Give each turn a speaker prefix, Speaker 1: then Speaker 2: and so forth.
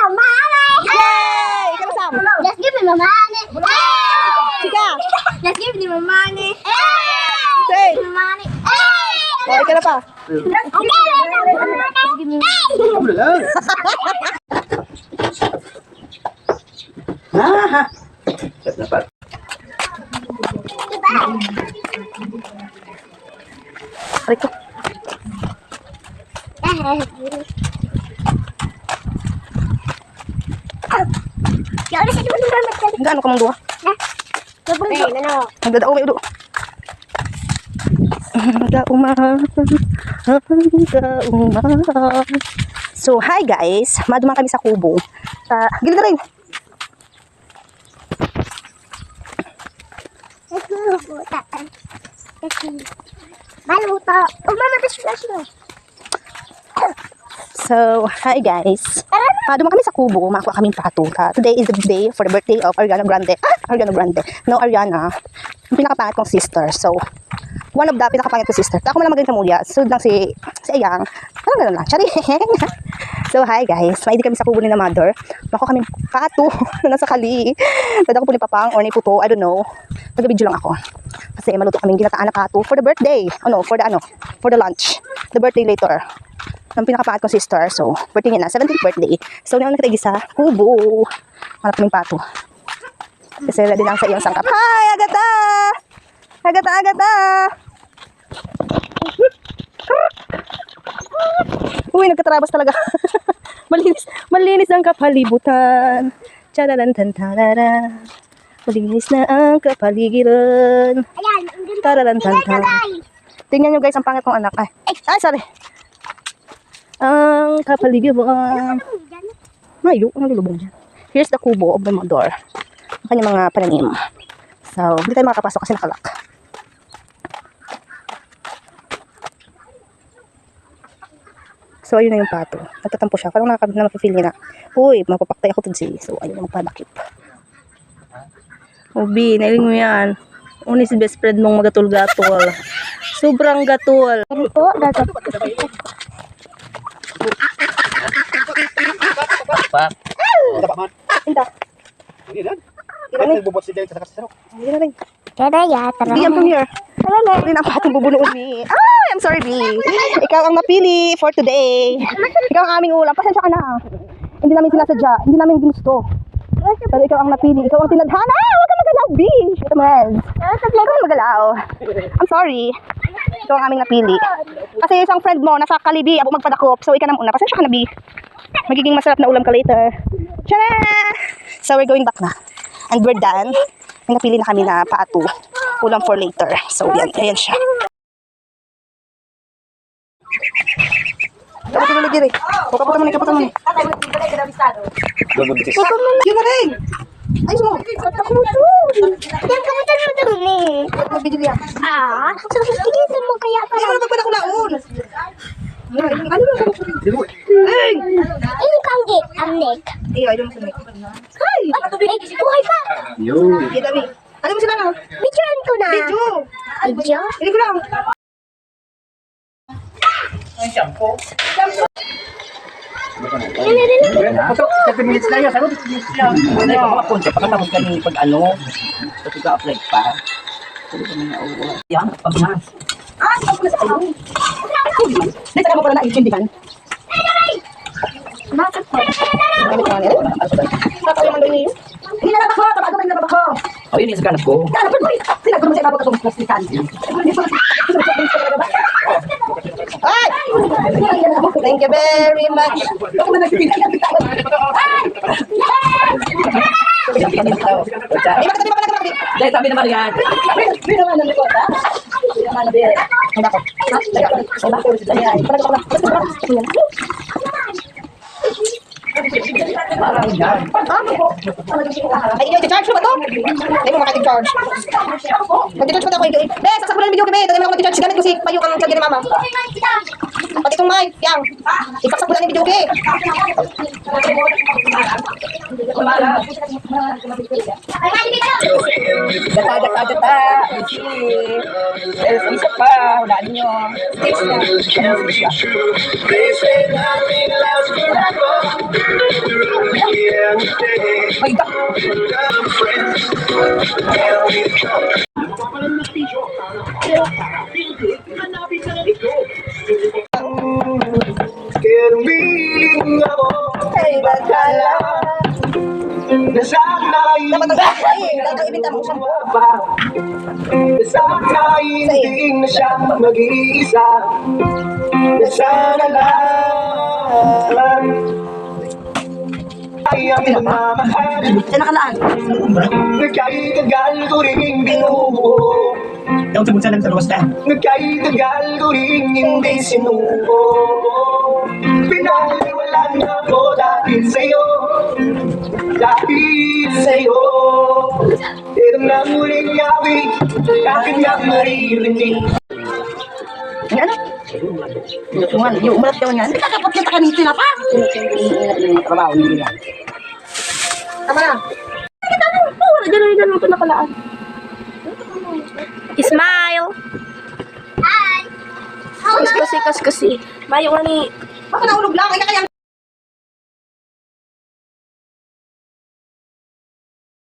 Speaker 1: some money.
Speaker 2: Yay! Ikaw na, Sam.
Speaker 1: Let's give him the money.
Speaker 2: Sika.
Speaker 1: Let's give him the money.
Speaker 2: Say.
Speaker 1: Give him the money.
Speaker 2: Oh, ikaw na pa.
Speaker 3: Ah, set na pa.
Speaker 2: Aray ko.
Speaker 1: Ya udah saya dulu macam.
Speaker 2: Gaano ka mong duha? Nagdadao may udo. So, hi guys. Maduman kami sa kubo. Sa gilid na rin.
Speaker 1: Maluto. Mama, flash mo.
Speaker 2: So, hi guys. Dumaan kami sa kubo, makakuha kaming pato. Today is the day for the birthday of Ariana Grande. Ariana Grande. No, Ariana. Yung pinakapangit kong sister. So, one of the pinakapangit kong sister. Ako man lang magaling kamulya. Sunod lang si Ayang. Parang gano'n lang. Charing. So, hi guys. Maidi kami sa kubo ni na mother. Makuha kaming pato na nasa kali. Dada ko po ni Papang or ni Puto. I don't know. Nag-video lang ako. Kasi maluto kaming ginataan na pato for the birthday. For the lunch. The birthday later. Ng pinakapangat kong sister. So, birthday niya na. 17th birthday. So, naman nakatagi sa kubo. Malap kaming pato. Kasi ready lang sa iyong sangkap. Hi, Agata! Agata! Uy, nagkatrabas talaga. Malinis ang kapalibutan. Tararantantarara. Malinis na ang kapaligiran. Tararantantarara. Tingnan nyo guys, ang pangit kong anak. Ay, sorry. Ang kapaligiran. Mayo, ang nalulubog dyan. Here's the kubo of the mother. Ang kanyang mga pananim. So, hindi tayo makapasok kasi nakalak. So, ayun na yung pato. Nagtatampo siya. Parang napapil niya na, uy, mapapaktay ako tudsi. So, ayun yung magpadakip. Ubi, nailing mo yan. Unis best friend mong magatul-gatul. Sobrang gatul.
Speaker 1: Po, dapat.
Speaker 2: Inta.
Speaker 3: Hindi na. Hindi na bubot si Del sa kasarok.
Speaker 2: Hindi na rin.
Speaker 1: Kada ya, tara.
Speaker 2: Di, I'm from here. Hindi na ang pating bubunuon ni. Ay, I'm sorry, B. Ikaw ang napili for today. Ikaw ang aming ulam. Pasensya ka na. Hindi namin sinasadya. Hindi namin ginusto. Pero ikaw ang napili. Ikaw ang tinadhana. Huwag ka magalaw, B. Ito man. Huwag ka magalaw. I'm sorry. Ikaw ang aming napili. Kasi isang friend mo, nasa Kalibi, ako magpadakop. So, ikaw na muna. Pasensya ka na, B. Magiging masarap na ulam ka later. Tara! So, we're going back na. And we're done. May napili na kami na pato. Ulam for later. So, yan. Ayan siya. Kapatulog diri. Kaputa mo ni. Yun na rin. Ay, sumo.
Speaker 1: Kamutan mo dun eh.
Speaker 2: Magbidil yan.
Speaker 1: Sige mo kaya pa.
Speaker 2: Ay, ano magpala ko laon? Ano ba? Ay!
Speaker 1: Ini kangge, amnek.
Speaker 2: Ay, I don't know. Hi!
Speaker 1: Buhay pa.
Speaker 3: Yun.
Speaker 2: Ay, dami. Ano mo sila na?
Speaker 1: Videoan ko na.
Speaker 2: Video.
Speaker 1: Video?
Speaker 2: Hindi ko lang.
Speaker 3: Patok, 30 minutes na yun. Sagot, 30 minutes lang. Ano yung mga punta? Pagkatapos ka ni pag-ano, pati ka-apply pa. Pwede ka na uuwa. Yan, pag-mas.
Speaker 2: Dito ka mo pala na-intindihan.
Speaker 1: Bakit po?
Speaker 2: Gamit ka nila. Tataw yung mandong niyo. Hindi na lang ako. Tabago na yung ako.
Speaker 3: O, yun yung sa ganap ko.
Speaker 2: Kaya po. Sinagot mo siya kapag itong plastikan. Ay! Thank you very much.
Speaker 3: Dahil sabi naman yan. Parang yan.
Speaker 2: Ay, i-charge mo ba ito? Hindi mo makati-charge. Mag-charge pa ito ako. Be, saksak mo na yung video ko, be. Dali mo ako mag-charge. Gamit ko si Payo kang charge ni Mama. Pati itong mic, yang. Isaksak mo lang yung video ko,
Speaker 3: Gata. Isa pa. Hulaan nyo. Ay,
Speaker 4: Kirumiling ako ay bagala Nasana'y
Speaker 2: Ibinta mo siyang
Speaker 4: pa Nasana'y hindi na siya mag-iisa Nasana lang ay ang mamahal
Speaker 2: Diyan nakalaan.
Speaker 4: Nagkay-tagal ko rin binuo
Speaker 3: Daw sa bunsa lang sa luwas na.
Speaker 4: Nagkay-tagal ko rin hindi sinuko Pinaliwalan ako dahil sa'yo Dahil sa'yo Pero na muling yawi Akin nga maririnig
Speaker 2: Ano? Yung umalat ka nga. Nakapot kita kanito na pa.
Speaker 3: Trabaho nila.
Speaker 2: Tama na. Kita mo. Oo, ganun ito nakalaan.
Speaker 5: Smile.
Speaker 1: Hi.
Speaker 5: Kaskusi. Mayo nga ni.
Speaker 2: Baka naulog lang. Ay, kaya